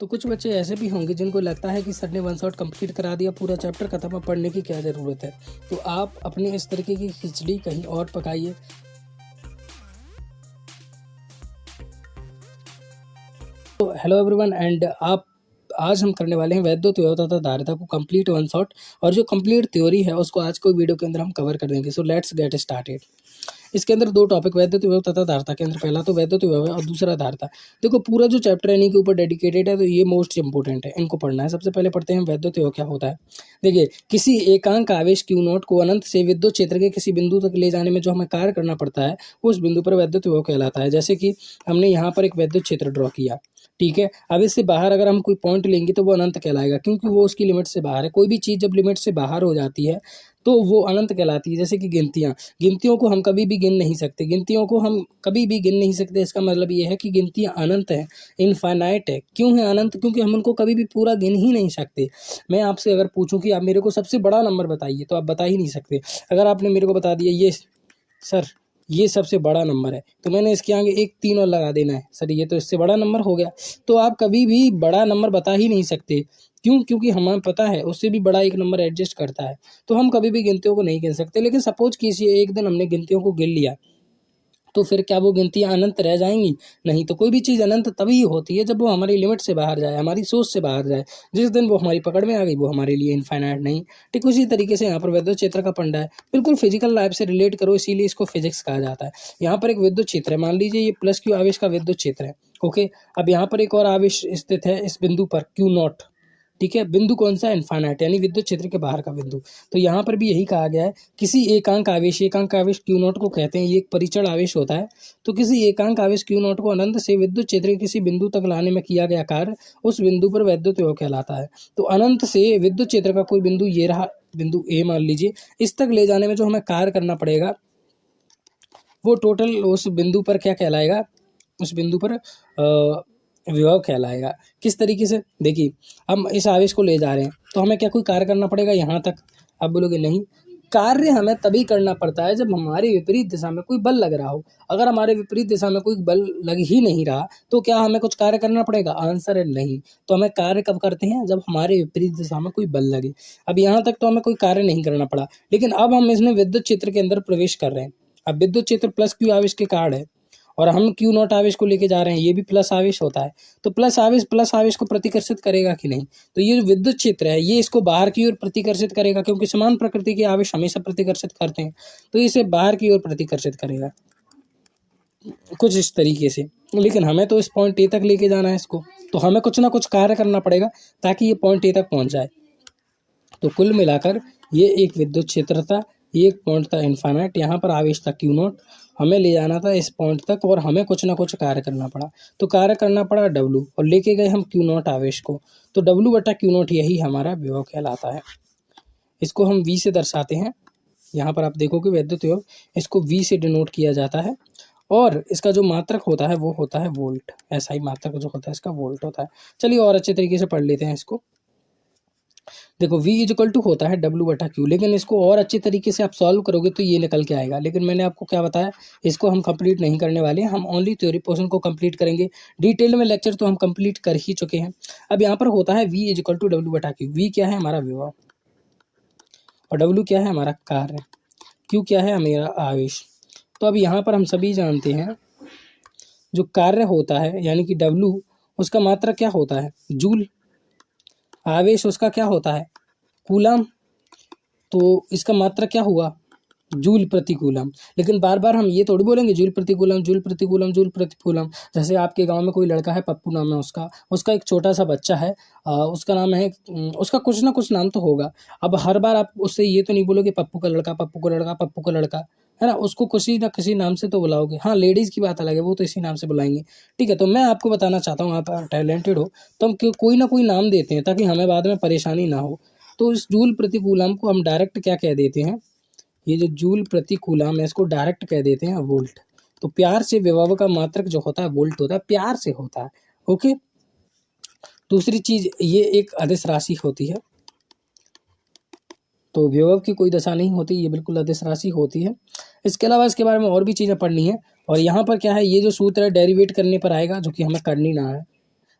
तो कुछ बच्चे ऐसे भी होंगे जिनको लगता है कि सर ने वन शॉट कंप्लीट करा दिया, पूरा चैप्टर खत्म, अब पढ़ने की क्या ज़रूरत है। तो आप अपने इस तरीके की खिचड़ी कहीं और पकाइए। तो हेलो एवरीवन एंड आज हम करने वाले हैं वैद्योत्योय तथा धारिता को कंप्लीट वन शॉट, और जो कंप्लीट थ्योरी है उसको आज को वीडियो के अंदर हम कवर कर देंगे। So let's get started. इसके अंदर दो टॉपिक वैद्योत्योय तथा धारिता के अंदर, पहला तो वैद्योत्योय है और दूसरा धारिता। देखो पूरा जो चैप्टर है इन्हीं के ऊपर डेडिकेटेड है, तो ये मोस्ट इंपोर्टेंट है, इनको पढ़ना है। सबसे पहले पढ़ते हैं वैद्योत्योय क्या होता है। देखिए, किसी एकांक आवेश Q नॉट को अनंत से विद्युत क्षेत्र के किसी बिंदु तक ले जाने में जो हमें कार्य करना पड़ता है उस बिंदु पर वैद्योत्योय कहलाता है। जैसे कि हमने यहाँ पर एक वैद्युत क्षेत्र ड्रॉ किया, ठीक है। अब इससे बाहर अगर हम कोई पॉइंट लेंगे तो वो अनंत कहलाएगा, क्योंकि वो उसकी लिमिट से बाहर है। कोई भी चीज़ जब लिमिट से बाहर हो जाती है तो वो अनंत कहलाती है। जैसे कि गिनतियों को हम कभी भी गिन नहीं सकते, इसका मतलब ये है कि गिनतियाँ अनंत हैं, इनफाइनाइट है। क्यों है अनंत? क्योंकि हम उनको कभी भी पूरा गिन ही नहीं सकते। मैं आपसे अगर पूछूं कि आप मेरे को सबसे बड़ा नंबर बताइए तो आप बता ही नहीं सकते। अगर आपने मेरे को बता दिया ये सर ये सबसे बड़ा नंबर है, तो मैंने इसके आगे एक 3 और लगा देना है, सर ये तो इससे बड़ा नंबर हो गया। तो आप कभी भी बड़ा नंबर बता ही नहीं सकते। क्यों? क्योंकि हमें पता है उससे भी बड़ा एक नंबर एडजस्ट करता है, तो हम कभी भी गिनतियों को नहीं गिन सकते। लेकिन सपोज कीजिए एक दिन हमने गिनतियों को गिन लिया, तो फिर क्या वो गिनतियाँ अनंत रह जाएंगी? नहीं। तो कोई भी चीज़ अनंत तभी होती है जब वो हमारी लिमिट से बाहर जाए, हमारी सोच से बाहर जाए। जिस दिन वो हमारी पकड़ में आ गई वो हमारे लिए इनफाइनाइट नहीं। ठीक उसी तरीके से यहाँ पर विद्युत क्षेत्र का फंडा है, बिल्कुल फिजिकल लाइफ से रिलेट करो, इसीलिए इसको फिजिक्स कहा जाता है। यहाँ पर एक विद्युत क्षेत्र है, मान लीजिए ये प्लस Q आवेश का विद्युत क्षेत्र है, ओके। अब यहाँ पर एक और आवेश स्थित है इस बिंदु पर Q नॉट, ठीक है। बिंदु कौन सा? इनफाइनाइट, यानी विद्युत क्षेत्र के बाहर का बिंदु। तो यहाँ पर भी यही कहा गया है, किसी एकांक आवेश Q नॉट को कहते हैं, ये एक परिचर आवेश होता है। तो किसी एकांक आवेश Q नॉट को अनंत से विद्युत क्षेत्र के किसी बिंदु तक लाने में किया गया कार्य उस बिंदु पर वैद्युत्योय कहलाता है। तो अनंत से विद्युत क्षेत्र का कोई बिंदु, ये रहा बिंदु A मान लीजिए, इस तक ले जाने में जो हमें कार्य करना पड़ेगा वो टोटल उस बिंदु पर क्या कहलाएगा? उस बिंदु पर विभव कहलाएगा। किस तरीके से? देखिए, हम इस आवेश को ले जा रहे हैं तो हमें क्या कोई कार्य करना पड़ेगा यहाँ तक? आप बोलोगे नहीं, कार्य हमें तभी करना पड़ता है जब हमारे विपरीत दिशा में कोई बल लग रहा हो। अगर हमारे विपरीत दिशा में कोई बल लग ही नहीं रहा तो क्या हमें कुछ कार्य करना पड़ेगा? आंसर है नहीं। तो हमें कार्य कब करते हैं? जब हमारे विपरीत दिशा में कोई बल लगे। अब यहाँ तक तो हमें कोई कार्य नहीं करना पड़ा, लेकिन अब हम इसमें विद्युत क्षेत्र के अंदर प्रवेश कर रहे हैं। अब विद्युत क्षेत्र प्लस Q आवेश के कारण है और हम Q नॉट आवेश को लेके जा रहे हैं, ये भी प्लस आवेश होता है। तो प्लस आवेश को प्रतिकर्षित करेगा कि नहीं? तो ये जो विद्युत क्षेत्र है ये इसको बाहर की ओर प्रतिकर्षित करेगा, क्योंकि समान प्रकृति के आवेश हमेशा प्रतिकर्षित करते हैं, तो इसे बाहर की ओर प्रतिकर्षित करेगा कुछ इस तरीके से। लेकिन हमें तो इस पॉइंट A तक लेके जाना है इसको, तो हमें कुछ ना कुछ कार्य करना पड़ेगा ताकि ये पॉइंट A तक पहुंच जाए। तो कुल मिलाकर ये एक विद्युत क्षेत्र था, ये एक पॉइंट था इनफाइनाइट, यहाँ पर आवेश था Q नॉट, हमें ले जाना था इस पॉइंट तक और हमें कुछ ना कुछ कार्य करना पड़ा। तो कार्य करना पड़ा W, और लेके गए हम Q नॉट आवेश को। तो W बटा Q नॉट यही हमारा विभव कहलाता है। इसको हम V से दर्शाते हैं। यहाँ पर आप देखोगे वैद्युत्योय, इसको V से डिनोट किया जाता है, और इसका जो मात्रक होता है वो होता है वोल्ट। ऐसा ही मात्रक जो होता है इसका वोल्ट होता है। चलिए और अच्छे तरीके से पढ़ लेते हैं इसको। देखो V इक्वल टू होता है W बटा Q, लेकिन इसको और अच्छे तरीके से आप सॉल्व करोगे तो ये निकल के आएगा। लेकिन मैंने आपको क्या बताया, इसको हम कंप्लीट नहीं करने वाले हैं, हम ओनली थ्योरी पोर्शन को कंप्लीट करेंगे। डिटेल में लेक्चर तो हम कंप्लीट कर ही चुके हैं। अब यहाँ पर होता है V इक्वल टू W बटा Q। V क्या है? हमारा विभव, और W क्या है? हमारा कार्य, Q क्या है? हमारा आवेश। तो अब यहाँ पर हम सभी जानते हैं जो कार्य होता है यानी कि W, उसका मात्रक क्या होता है? जूल। आवेश उसका क्या होता है? कूलम। तो इसका मात्रक क्या हुआ? जूल प्रति कूलम। लेकिन बार बार हम ये थोड़ी बोलेंगे जूल प्रति कूलम, जूल प्रति कूलम, जूल प्रति कूलम। जैसे आपके गांव में कोई लड़का है, पप्पू नाम है उसका एक छोटा सा बच्चा है, उसका नाम है, उसका कुछ ना कुछ नाम तो होगा। अब हर बार आप उससे ये तो नहीं बोलोगे पप्पू का लड़का, पप्पू का लड़का, पप्पू का लड़का, है ना। उसको किसी ना किसी नाम से तो बुलाओगे। हाँ, लेडीज़ की बात अलग है, वो तो इसी नाम से बुलाएंगे, ठीक है। तो मैं आपको बताना चाहता हूँ, आप टैलेंटेड हो तो हम कोई ना कोई नाम देते हैं ताकि हमें बाद में परेशानी ना हो। तो इस जूल प्रति कूलम को हम डायरेक्ट क्या कह देते हैं? ये जो जूल प्रति कूलम है इसको डायरेक्ट कह देते हैं वोल्ट। तो प्यार से विभव का मात्रक जो होता है वोल्ट होता है, प्यार से होता है, ओके। दूसरी चीज, ये एक अदिश राशि होती है, तो विभव की कोई दशा नहीं होती, ये बिल्कुल अदिश राशि होती है। इसके अलावा इसके बारे में और भी चीज़ें पढ़नी है। और यहाँ पर क्या है, ये जो सूत्र है डेरिवेट करने पर आएगा, जो कि हमें करनी ना है।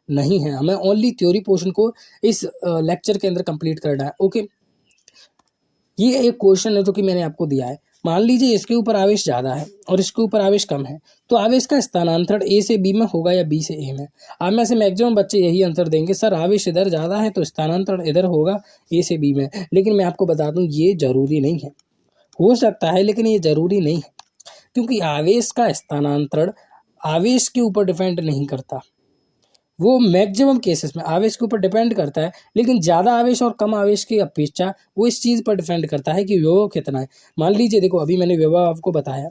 नहीं है। हमें ओनली थ्योरी पोर्शन को इस लेक्चर के अंदर कंप्लीट करना है। ओके, ये एक क्वेश्चन है जो कि मैंने आपको दिया है। मान लीजिए इसके ऊपर आवेश ज़्यादा है और इसके ऊपर आवेश कम है, तो आवेश का स्थानांतरण ए से बी में होगा या बी से ए में। आप में से मैक्सिमम बच्चे यही आंसर देंगे, सर आवेश इधर ज़्यादा है तो स्थानांतरण इधर होगा ए से बी में। लेकिन मैं आपको बता दूं ये जरूरी नहीं है, हो सकता है लेकिन ये जरूरी नहीं है, क्योंकि आवेश का स्थानांतरण आवेश के ऊपर डिपेंड नहीं करता। वो मैक्सिमम केसेस में आवेश के ऊपर डिपेंड करता है, लेकिन ज़्यादा आवेश और कम आवेश की अपेक्षा वो इस चीज़ पर डिपेंड करता है कि विभव कितना है। मान लीजिए देखो, अभी मैंने विभव आपको बताया,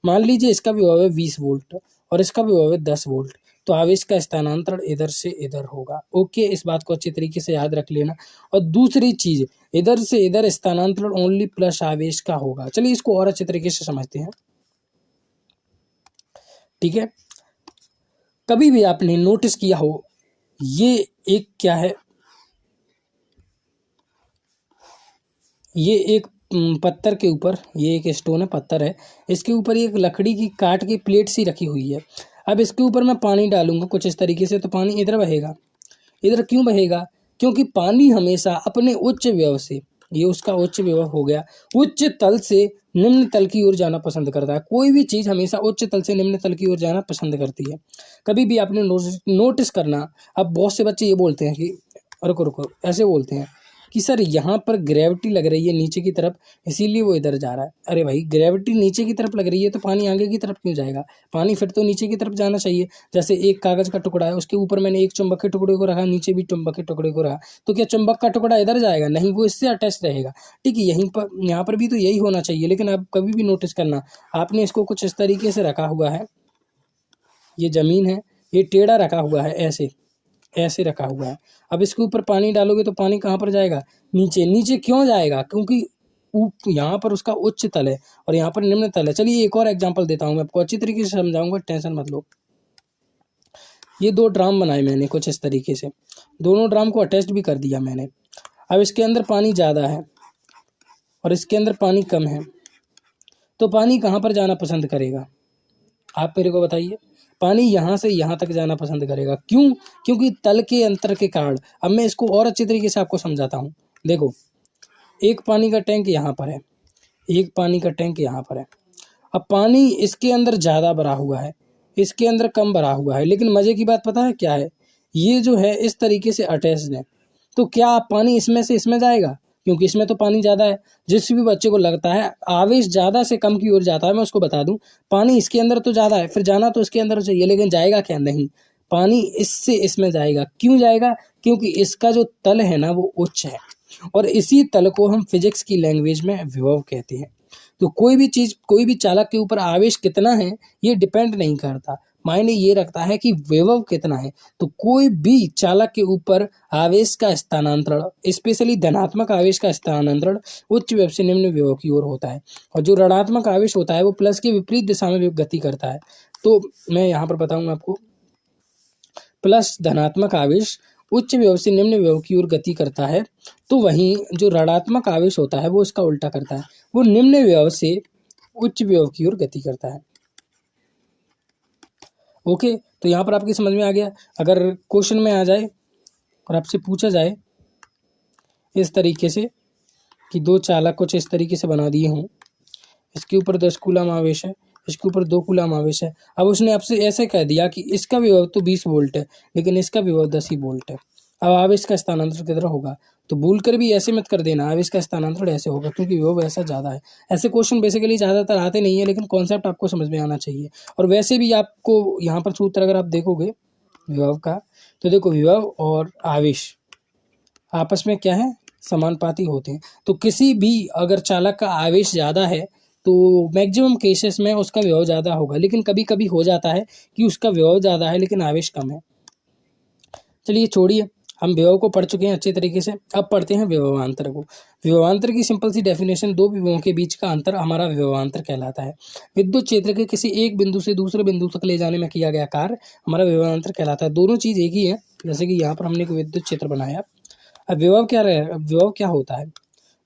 मान लीजिए इसका विभव है 20 वोल्ट और इसका विभव है 10 वोल्ट, तो आवेश का स्थानांतरण इधर से इधर होगा। ओके, इस बात को अच्छी तरीके से याद रख लेना। और दूसरी चीज़, इधर से इधर स्थानांतरण ओनली प्लस आवेश का होगा। चलिए इसको और अच्छे तरीके से समझते हैं। ठीक है, कभी भी आपने नोटिस किया हो, ये एक क्या है, ये एक पत्थर के ऊपर, ये एक स्टोन है, पत्थर है, इसके ऊपर एक लकड़ी की काट की प्लेट सी रखी हुई है। अब इसके ऊपर मैं पानी डालूंगा कुछ इस तरीके से, तो पानी इधर बहेगा। इधर क्यों बहेगा? क्योंकि पानी हमेशा अपने उच्च विभव से, ये उसका उच्च विभव हो गया, उच्च तल से निम्न तल की ओर जाना पसंद करता है। कोई भी चीज़ हमेशा उच्च तल से निम्न तल की ओर जाना पसंद करती है। कभी भी आपने नोटिस करना, अब बहुत से बच्चे ये बोलते हैं कि रुको रुको, ऐसे बोलते हैं कि सर यहाँ पर ग्रेविटी लग रही है नीचे की तरफ, इसीलिए वो इधर जा रहा है। अरे भाई, ग्रेविटी नीचे की तरफ लग रही है तो पानी आगे की तरफ क्यों जाएगा? पानी फिर तो नीचे की तरफ जाना चाहिए। जैसे एक कागज का टुकड़ा है, उसके ऊपर मैंने एक चुंबक के टुकड़े को रखा, नीचे भी चुंबक के टुकड़े को रखा, तो क्या चुंबक का टुकड़ा इधर जाएगा? नहीं, वो इससे अटैच रहेगा। ठीक है, यहीं पर यहाँ पर भी तो यही होना चाहिए। लेकिन आप कभी भी नोटिस करना, आपने इसको कुछ इस तरीके से रखा हुआ है, ये जमीन है, ये टेढ़ा रखा हुआ है, ऐसे ऐसे रखा हुआ है। अब इसके ऊपर पानी डालोगे तो पानी कहाँ पर जाएगा? नीचे। नीचे क्यों जाएगा? क्योंकि यहाँ पर उसका उच्च तल है और यहाँ पर निम्न तल है। चलिए एक और एग्जांपल देता हूँ, मैं आपको अच्छी तरीके से समझाऊंगा, टेंशन मत लो। ये दो ड्राम बनाए मैंने कुछ इस तरीके से, दोनों ड्राम को अटैच भी कर दिया मैंने। अब इसके अंदर पानी ज़्यादा है और इसके अंदर पानी कम है, तो पानी कहाँ पर जाना पसंद करेगा? आप मेरे को बताइए। पानी यहाँ से यहाँ तक जाना पसंद करेगा। क्यों? क्योंकि तल के अंतर के कारण। अब मैं इसको और अच्छी तरीके से आपको समझाता हूँ। देखो, एक पानी का टैंक यहाँ पर है, एक पानी का टैंक यहाँ पर है। अब पानी इसके अंदर ज़्यादा भरा हुआ है, इसके अंदर कम भरा हुआ है, लेकिन मज़े की बात पता है क्या है? ये जो है इस तरीके से अटैच्ड है, तो क्या पानी इसमें से इसमें जाएगा? क्योंकि इसमें तो पानी ज़्यादा है। जिस भी बच्चे को लगता है आवेश ज़्यादा से कम की ओर जाता है, मैं उसको बता दूं, पानी इसके अंदर तो ज़्यादा है, फिर जाना तो इसके अंदर चाहिए, लेकिन जाएगा क्या? नहीं, पानी इससे इसमें जाएगा। क्यों जाएगा? क्योंकि इसका जो तल है ना वो उच्च है, और इसी तल को हम फिजिक्स की लैंग्वेज में विभव कहते हैं। तो कोई भी चीज़, कोई भी चालक के ऊपर आवेश कितना है ये डिपेंड नहीं करता, मायने ये रखता है कि विभव कितना है। तो कोई भी चालक के ऊपर आवेश का स्थानांतरण, स्पेशली धनात्मक आवेश का स्थानांतरण उच्च विभव से निम्न विभव की ओर होता है, और जो ऋणात्मक आवेश होता है वो प्लस के विपरीत दिशा में गति करता है। तो मैं यहाँ पर बताऊंगा आपको, प्लस धनात्मक आवेश उच्च विभव से निम्न विभव की ओर गति करता है, तो वहीं जो ऋणात्मक आवेश होता है वो इसका उल्टा करता है, वो निम्न विभव से उच्च विभव की ओर गति करता है। ओके, तो यहाँ पर आपकी समझ में आ गया। अगर क्वेश्चन में आ जाए और आपसे पूछा जाए इस तरीके से कि दो चालक कुछ इस तरीके से बना दिए हों, इसके ऊपर 10 कूलम आवेश है, इसके ऊपर 2 कूलम आवेश है। अब उसने आपसे ऐसे कह दिया कि इसका विभव तो 20 वोल्ट है, लेकिन इसका विभव 10 ही वोल्ट है। अब आवेश का स्थानांतरण किधर होगा? तो भूल कर भी ऐसे मत कर देना, आवेश का स्थानांतरण ऐसे होगा, क्योंकि विभव ऐसा ज़्यादा है। ऐसे क्वेश्चन बेसिकली ज़्यादातर आते नहीं है, लेकिन कॉन्सेप्ट आपको समझ में आना चाहिए। और वैसे भी आपको यहाँ पर सूत्र अगर आप देखोगे विभव का, तो देखो विभव और आवेश आपस में क्या है? समानुपाती होते हैं। तो किसी भी अगर चालक का आवेश ज़्यादा है तो मैक्सिमम केसेस में उसका विभव ज़्यादा होगा, लेकिन कभी कभी हो जाता है कि उसका विभव ज़्यादा है लेकिन आवेश कम है। चलिए छोड़िए, हम विभव को पढ़ चुके हैं अच्छे तरीके से, अब पढ़ते हैं विभवांतर को। विभवांतर की सिंपल सी डेफिनेशन, दो विभवों के बीच का अंतर हमारा विभवांतर कहलाता है। विद्युत क्षेत्र के किसी एक बिंदु से दूसरे बिंदु तक ले जाने में किया गया कार्य हमारा विभवांतर कहलाता है। दोनों चीज़ एक ही है, जैसे कि यहाँ पर हमने एक विद्युत क्षेत्र बनाया। अब विभव क्या रहेगा? विभव क्या होता है?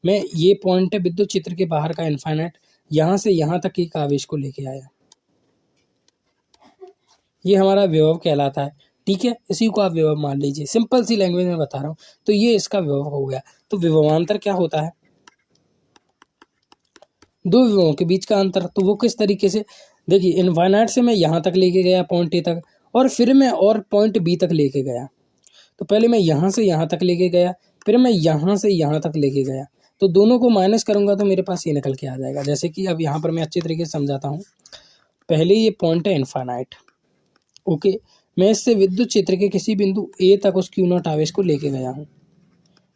मैं ये पॉइंट है विद्युत क्षेत्र के बाहर का इनफाइनाइट, यहाँ से यहाँ तक एक आवेश को लेके आया, ये हमारा विभव कहलाता है। ठीक है, इसी को आप विभव मान लीजिए, सिंपल सी लैंग्वेज में बता रहा हूँ। तो ये इसका विभव हो गया। तो विभवांतर क्या होता है? दो विभवों के बीच का अंतर। तो वो किस तरीके से, देखिए इनफाइनाइट से मैं यहाँ तक लेके गया पॉइंट ए तक, और फिर मैं और पॉइंट बी तक लेके गया। तो पहले मैं यहाँ से यहाँ तक लेके गया, फिर मैं यहाँ से यहाँ तक लेके गया। तो दोनों को माइनस करूंगा तो मेरे पास ये निकल के आ जाएगा। जैसे कि अब यहाँ पर मैं अच्छी तरीके से समझाता हूँ। पहले ये पॉइंट है इनफाइनाइट, ओके। मैं इससे विद्युत क्षेत्र के किसी बिंदु ए तक उस क्यू नॉट आवेश को लेके गया हूँ।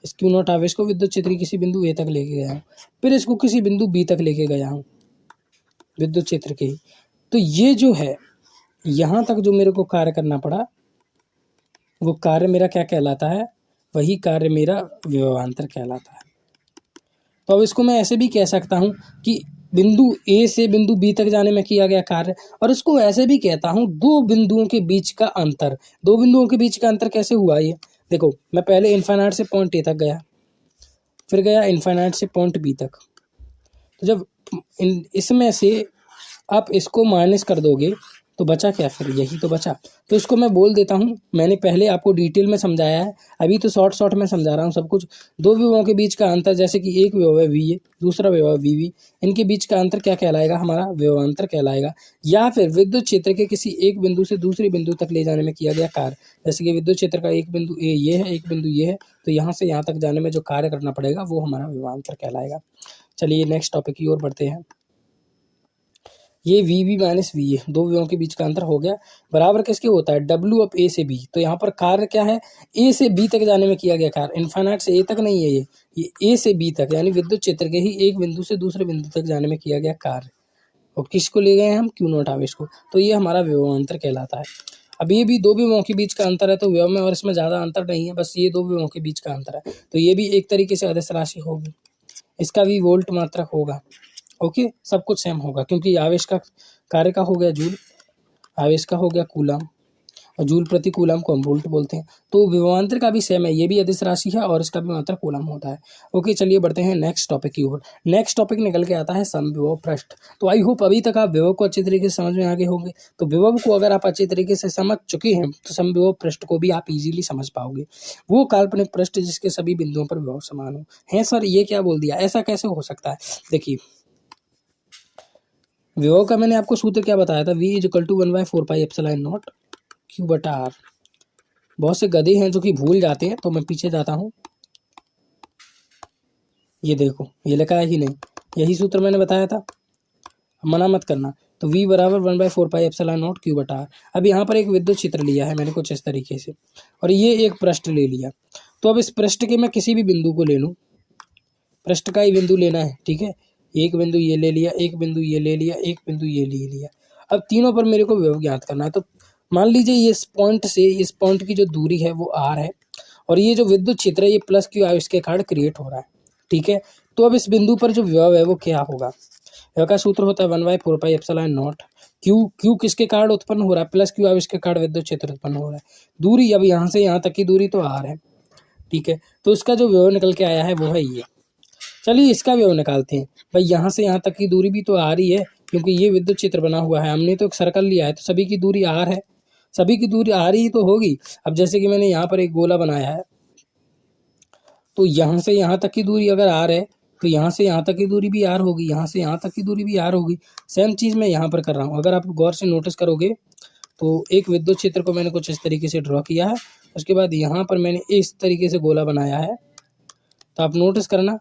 इस क्यू नॉट आवेश को विद्युत क्षेत्र के किसी बिंदु ए तक लेके गया हूँ, फिर इसको किसी बिंदु बी तक लेके गया हूँ विद्युत क्षेत्र के ही। तो ये जो है यहाँ तक जो मेरे को कार्य करना पड़ा, वो कार्य मेरा क्या कहलाता है? वही कार्य मेरा विभवांतर कहलाता है। तो अब इसको मैं ऐसे भी कह सकता हूँ कि बिंदु ए से बिंदु बी तक जाने में किया गया कार्य, और इसको ऐसे भी कहता हूँ दो बिंदुओं के बीच का अंतर। दो बिंदुओं के बीच का अंतर कैसे हुआ? ये देखो, मैं पहले इनफाइनाइट से पॉइंट ए तक गया, फिर गया इनफाइनाइट से पॉइंट बी तक। तो जब इसमें से आप इसको माइनस कर दोगे तो बचा क्या? फिर यही तो बचा। तो इसको मैं बोल देता हूँ, मैंने पहले आपको डिटेल में समझाया है, अभी तो शॉर्ट में समझा रहा हूँ सब कुछ। दो विभवों के बीच का अंतर, जैसे कि एक विभव है वी ए, दूसरा विभव वी वी, इनके बीच का अंतर क्या कहलाएगा? हमारा विभवांतर कहलाएगा। या फिर विद्युत क्षेत्र के किसी एक बिंदु से दूसरे बिंदु तक ले जाने में किया गया कार्य। जैसे कि विद्युत क्षेत्र का एक बिंदु ए ये है, एक बिंदु ये है, तो यहाँ से यहाँ तक जाने में जो कार्य करना पड़ेगा वो हमारा विभवांतर कहलाएगा। चलिए नेक्स्ट टॉपिक की ओर बढ़ते हैं। ये V B minus V A, दो विभवों के बीच का अंतर हो गया, बराबर किसके होता है? डब्ल्यू ऑफ ए से बी। तो यहाँ पर कार्य क्या है? ए से बी तक जाने में किया गया कार्य। इनफाइनाइट से ए तक नहीं है, ये ए से बी तक, यानी विद्युत क्षेत्र के ही एक बिंदु से दूसरे बिंदु तक जाने में किया गया कार्य। और किसको ले गए हम? क्यू नॉट आवेश को। तो ये हमारा विभवांतर कहलाता है। अब ये भी दो विभवों के बीच का अंतर है, तो विभव में और इसमें ज़्यादा अंतर नहीं है, बस ये दो विभवों के बीच का अंतर है। तो ये भी एक तरीके से अदिश राशि होगी, इसका भी वोल्ट मात्रक होगा, ओके। सब कुछ सेम होगा, क्योंकि आवेश का कार्य का हो गया जूल, आवेश का हो गया कूलम, और जूल प्रति कूलम को हम वोल्ट बोलते हैं। तो विभवांतर का भी सेम है, ये भी अदिश राशि है और इसका भी मात्रक कूलम होता है, ओके। चलिए बढ़ते हैं नेक्स्ट टॉपिक की ओर। नेक्स्ट टॉपिक निकल के आता है समविभव पृष्ठ। तो आई होप अभी तक आप विभव को अच्छी तरीके से समझ में आगे होंगे। तो विभव को अगर आप अच्छी तरीके से समझ चुके हैं तो समविभव पृष्ठ को भी आप इजीली समझ पाओगे। वो काल्पनिक पृष्ठ जिसके सभी बिंदुओं पर विभव समान हो। है सर, ये क्या बोल दिया? ऐसा कैसे हो सकता है? देखिए, विभव का मैंने आपको सूत्र क्या बताया था? V = 1/4πε0 Q/R। बहुत से गधे हैं जो कि भूल जाते हैं, तो मैं पीछे जाता हूँ। ये देखो, ये लिखा है ही नहीं, यही सूत्र मैंने बताया था, मना मत करना। तो V = 1/4πε0 Q/R। अब यहाँ पर एक विद्युत क्षेत्र लिया है मैंने कुछ इस तरीके से, और ये एक पृष्ठ ले लिया। तो अब इस पृष्ठ के मैं किसी भी बिंदु को ले लूँ, पृष्ठ का ही बिंदु लेना है, ठीक है। एक बिंदु ये ले लिया, एक बिंदु ये ले लिया, एक बिंदु ये ले लिया। अब तीनों पर मेरे को विभव ज्ञात करना है। तो मान लीजिए ये इस पॉइंट से इस पॉइंट की जो दूरी है वो r है, और ये जो विद्युत क्षेत्र है ये प्लस क्यू आवेश के कारण क्रिएट हो रहा है, ठीक है। तो अब इस बिंदु पर जो विभव है वो क्या होगा? विभव का सूत्र होता है 1/4πε0 क्यू किसके कारण उत्पन्न हो रहा है? प्लस क्यू आवेश के कारण विद्युत क्षेत्र उत्पन्न हो रहा है। दूरी, अब यहाँ से यहाँ तक की दूरी तो r है, ठीक है। तो इसका जो विभव निकल के आया है वो है ये। चलिए इसका विभव निकालते हैं। भाई यहाँ से यहाँ तक की दूरी भी तो आ रही है, क्योंकि ये विद्युत क्षेत्र बना हुआ है, हमने तो एक सर्कल लिया है, तो सभी की दूरी r है, सभी की दूरी आ रही तो होगी। अब जैसे कि मैंने यहाँ पर एक गोला बनाया है, तो यहाँ से यहाँ तक की दूरी अगर r है तो यहाँ से यहाँ तक की दूरी भी r होगी, यहाँ से यहाँ तक की दूरी भी r होगी। सेम चीज़ मैं यहाँ पर कर रहा हूँ। अगर आप गौर से नोटिस करोगे तो एक विद्युत क्षेत्र को मैंने कुछ इस तरीके से ड्रॉ किया है, उसके बाद यहाँ पर मैंने इस तरीके से गोला बनाया है। तो आप नोटिस करना,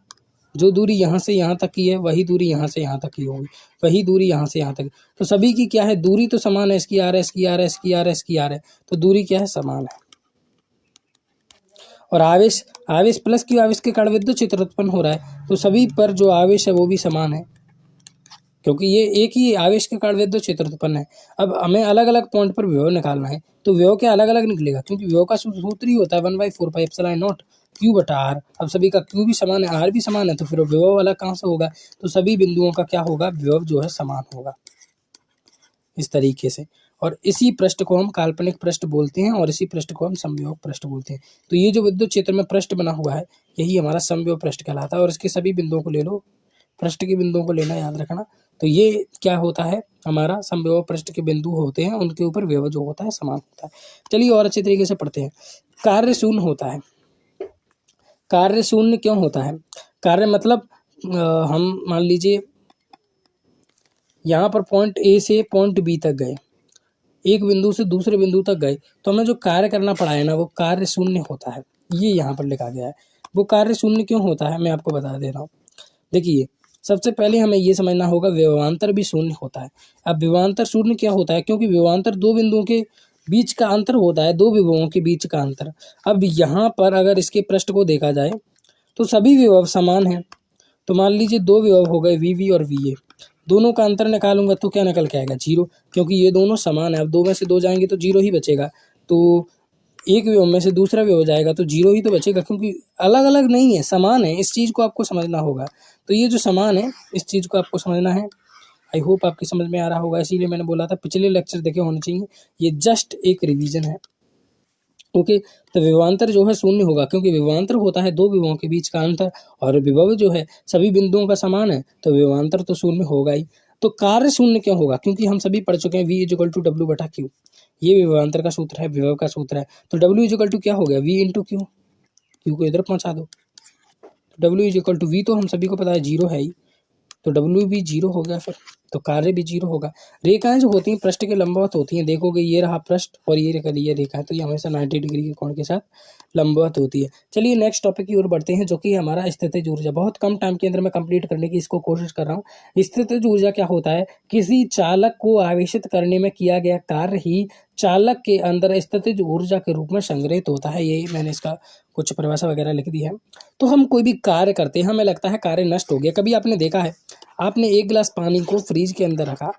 जो दूरी यहाँ से यहाँ तक की है वही दूरी यहाँ से यहाँ तक की होगी, वही दूरी यहाँ से यहाँ तक। तो सभी की क्या है? दूरी तो समान है, इसकी r है, इसकी r है, इसकी r है, इसकी r है, तो दूरी क्या है? समान है। और आवेश प्लस क्यू आवेश के कारण विद्युत क्षेत्र उत्पन्न हो रहा है, तो सभी पर जो आवेश है वो भी समान है, क्योंकि ये एक ही आवेश के कारण विद्युत क्षेत्र उत्पन्न है। अब हमें अलग अलग पॉइंट पर विभव निकालना है, तो विभव क्या अलग अलग निकलेगा? क्योंकि विभव का सूत्र ही होता है 1/4πε0 Q/R। अब सभी का Q भी समान है, R भी समान है, तो फिर विभव अलग कहाँ से होगा? तो सभी बिंदुओं का क्या होगा? विभव जो है समान होगा, इस तरीके से। और इसी पृष्ठ को हम काल्पनिक पृष्ठ बोलते हैं, और इसी पृष्ठ को हम समविभव पृष्ठ बोलते हैं। तो ये जो विद्युत क्षेत्र में पृष्ठ बना हुआ है यही हमारा समविभव पृष्ठ कहलाता है। और इसके सभी बिंदुओं को ले लो, पृष्ठ के बिंदुओं को लेना याद रखना, तो ये क्या होता है, हमारा समविभव पृष्ठ के बिंदु होते हैं, उनके ऊपर विभव जो होता है समान होता है। चलिए और अच्छे तरीके से पढ़ते हैं। कार्य शून्य होता है। कार्य शून्य क्यों होता है? कार्य मतलब हम मान लीजिए यहाँ पर पॉइंट ए से पॉइंट बी तक गए, एक बिंदु से दूसरे बिंदु तक गए, तो हमें जो कार्य करना पड़ा है ना, वो कार्य शून्य होता है। ये यहाँ पर लिखा गया है। वो कार्य शून्य क्यों होता है, मैं आपको बता दे रहा हूँ। देखिए, सबसे पहले हमें ये समझना होगा विभवांतर भी शून्य होता है। अब विभवांतर शून्य क्या होता है? क्योंकि विभवांतर दो बिंदुओं के बीच का अंतर होता है, दो विभवों के बीच का अंतर। अब यहाँ पर अगर इसके पृष्ठ को देखा जाए तो सभी विभव समान हैं। तो मान लीजिए दो विभव हो गए वी और वी ए, दोनों का अंतर निकालूंगा तो क्या निकल के आएगा? जीरो, क्योंकि ये दोनों समान है। अब दो में से दो जाएंगे तो जीरो ही बचेगा। तो एक विभव में से दूसरा विभव जाएगा तो जीरो ही तो बचेगा, क्योंकि अलग अलग नहीं है, समान है। इस चीज़ को आपको समझना होगा। तो ये जो समान है, इस चीज़ को आपको समझना है। आई होप आपकी समझ में आ रहा होगा, इसीलिए मैंने बोला था पिछले लेक्चर देखे होने चाहिए। ये जस्ट एक रिवीजन है। ओके, तो विभवांतर जो है शून्य होगा, क्योंकि विभवांतर होता है दो विभवों के बीच का अंतर, और विभव जो है सभी बिंदुओं का समान है, तो विभवांतर तो शून्य होगा ही। तो कार्य शून्य क्यों होगा? क्योंकि हम सभी पढ़ चुके हैं V इक्वल टू डब्ल्यू बटा क्यू। ये विभवांतर का सूत्र है, विभव का सूत्र है। तो W इक्वल टू क्या हो गया? V into Q. क्यू को इधर पहुंचा दो। W इक्वल टू V तो हम सभी को पता है जीरो है ही, तो W भी जीरो हो गया, फिर तो कार्य भी जीरो होगा। रेखाएं जो होती हैं पृष्ठ के लंबवत होती हैं। देखोगे ये रहा पृष्ठ और ये रेखा है, तो ये हमेशा 90 डिग्री के कोण के साथ लंबवत होती है। चलिए नेक्स्ट टॉपिक की ओर बढ़ते हैं, जो कि हमारा स्थितिज ऊर्जा। बहुत कम टाइम के अंदर मैं कंप्लीट करने की इसको कोशिश कर रहा हूँ। स्थितिज ऊर्जा क्या होता है? किसी चालक को आवेशित करने में किया गया कार्य ही चालक के अंदर स्थितिज ऊर्जा के रूप में संग्रहित होता है। ये मैंने इसका कुछ परिभाषा वगैरह लिख दी है। तो हम कोई भी कार्य करते हैं, हमें लगता है कार्य नष्ट हो गया। कभी आपने देखा है, आपने एक गिलास पानी को फ्रिज के अंदर रखा,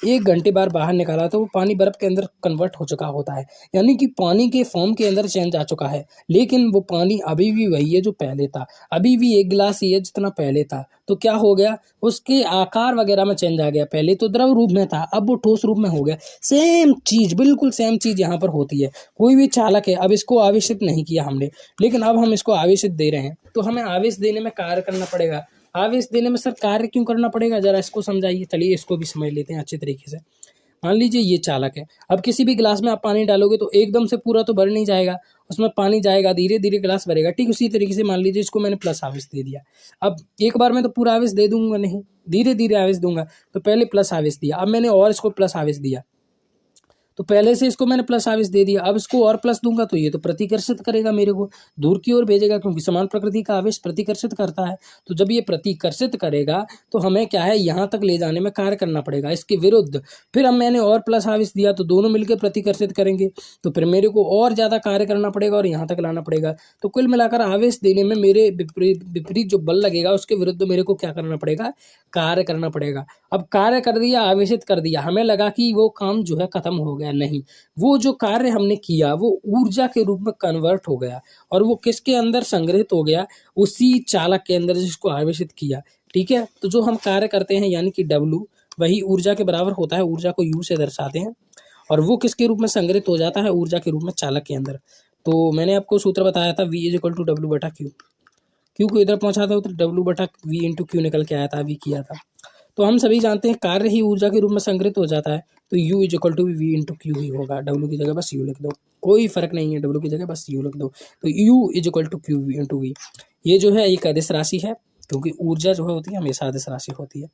1 घंटे बाद बाहर निकाला तो वो पानी बर्फ के अंदर कन्वर्ट हो चुका होता है, यानी कि पानी के फॉर्म के अंदर चेंज आ चुका है। लेकिन वो पानी अभी भी वही है जो पहले था, अभी भी एक गिलास ही है जितना पहले था। तो क्या हो गया? उसके आकार वगैरह में चेंज आ गया। पहले तो द्रव रूप में था, अब वो ठोस रूप में हो गया। सेम चीज, बिल्कुल सेम चीज यहाँ पर होती है। कोई भी चालक है, अब इसको आवेशित नहीं किया हमने, लेकिन अब हम इसको आवेशित दे रहे हैं, तो हमें आवेश देने में कार्य करना पड़ेगा। आवेश देने में सर कार्य क्यों करना पड़ेगा, जरा इसको समझाइए। चलिए इसको भी समझ लेते हैं अच्छे तरीके से। मान लीजिए ये चालक है, अब किसी भी गिलास में आप पानी डालोगे तो एकदम से पूरा तो भर नहीं जाएगा, उसमें पानी जाएगा, धीरे धीरे गिलास भरेगा। ठीक उसी तरीके से मान लीजिए इसको मैंने प्लस आवेश दे दिया। अब एक बार में तो पूरा आवेश दे दूंगा नहीं, धीरे धीरे आवेश दूंगा। तो पहले प्लस आवेश दिया, अब मैंने और इसको प्लस आवेश दिया, तो पहले से इसको मैंने प्लस आवेश दे दिया, अब इसको और प्लस दूंगा तो ये तो प्रतिकर्षित करेगा, मेरे को दूर की ओर भेजेगा, क्योंकि समान प्रकृति का आवेश प्रतिकर्षित करता है। तो जब ये प्रतिकर्षित करेगा तो हमें क्या है, यहाँ तक ले जाने में कार्य करना पड़ेगा, इसके विरुद्ध। फिर अब मैंने और प्लस आवेश दिया तो दोनों मिलकर प्रतिकर्षित करेंगे, तो फिर मेरे को और ज़्यादा कार्य करना पड़ेगा और यहाँ तक लाना पड़ेगा। तो कुल मिलाकर आवेश देने में मेरे विपरीत जो बल लगेगा उसके विरुद्ध मेरे को क्या करना पड़ेगा, कार्य करना पड़ेगा। अब कार्य कर दिया, आवेशित कर दिया, हमें लगा कि वो काम जो है खत्म हो गया। नहीं, वो जो कार्य हमने किया वो ऊर्जा के रूप में कन्वर्ट हो गया, और वो किसके अंदर संग्रहित हो गया? उसी चालक के अंदर जिसको आवेशित किया। ठीक है, तो जो हम कार्य करते हैं यानी कि W, वही ऊर्जा के बराबर होता है। ऊर्जा को U से दर्शाते हैं, और वो किसके रूप में संग्रहित हो जाता है? ऊर्जा के रूप में चालक के अंदर। तो मैंने आपको सूत्र बताया था V इक्वल टू डब्ल्यू बटा क्यू। क्यू को इधर पहुंचा था तो W बटा V इंटू क्यू निकल के आया था, V किया था। तो हम सभी जानते हैं कार्य ही ऊर्जा के रूप में संग्रहित हो जाता है, तो U is equal to V into Q ही होगा। W की जगह बस U लिख दो, कोई फर्क नहीं है, W की जगह बस U लिख दो। तो U is equal to Q into V। ये जो है एक अदिश राशि है, क्योंकि ऊर्जा जो है होती है हमेशा अदिश राशि होती है।